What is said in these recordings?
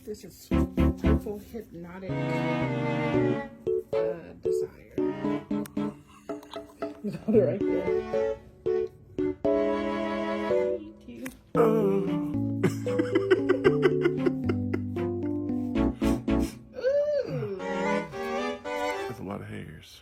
This is purple hypnotic desire. Got it right there. Thank you. Ooh. That's a lot of hairs.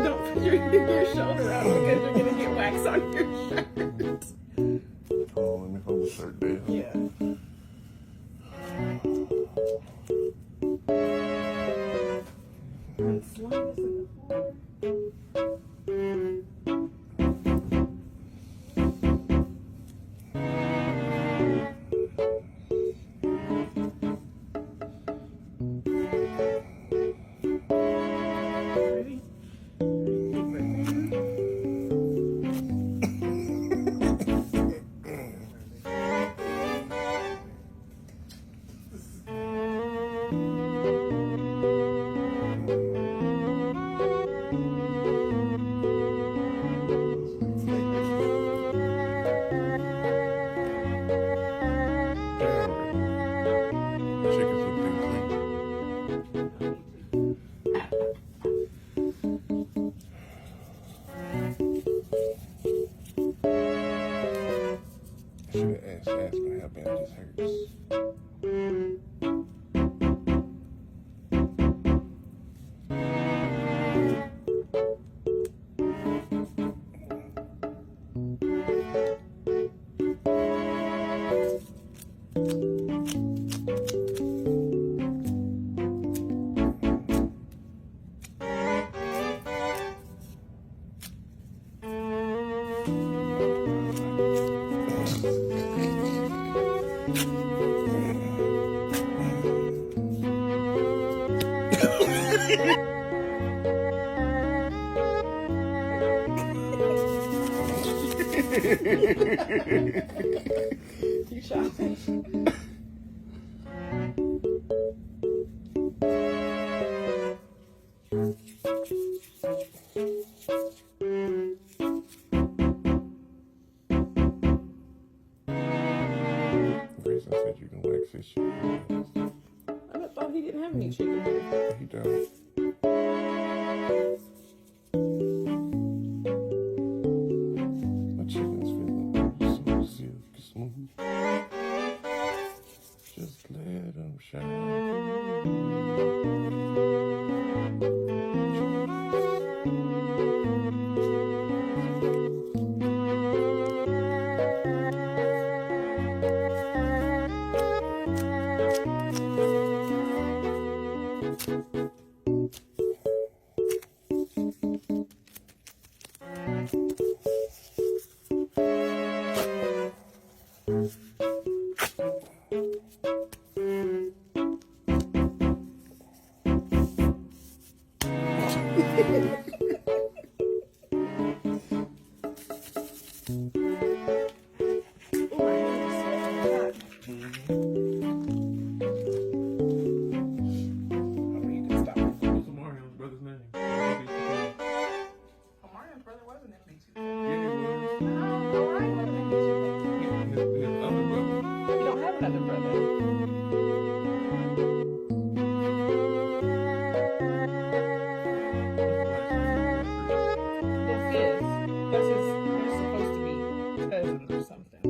Don't put your shoulder out because you're gonna get wax on your shirt. Oh, let me hold the shirt down. Yeah. As long as the floor. Should have asked Aspen how bad this hurts. You shopping? Grayson said you can wax his chicken. I thought he didn't have any chicken here. He don't. My chicken's feeling so silky smooth. Just let them shine. What's Marion's brother's name? Marion's brother wasn't in B2. Yeah, he was. No, Orion wasn't in B2. His other brother. You don't have another brother. Well, Fizz. That's his. They're supposed to be cousins or something.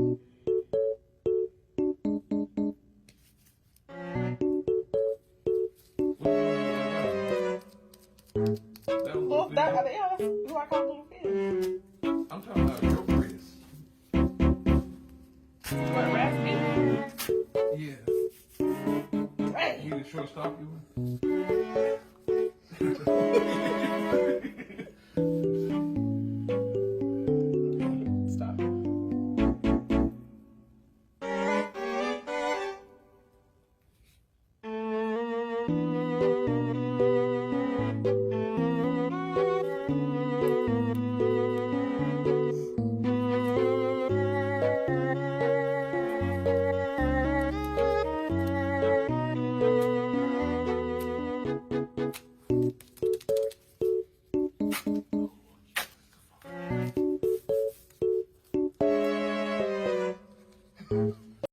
Well, yeah, that's who I call Little Fizz. I'm talking about your Chris. What, Raspy? Yeah. Hey! He the shortstop you were? Stop.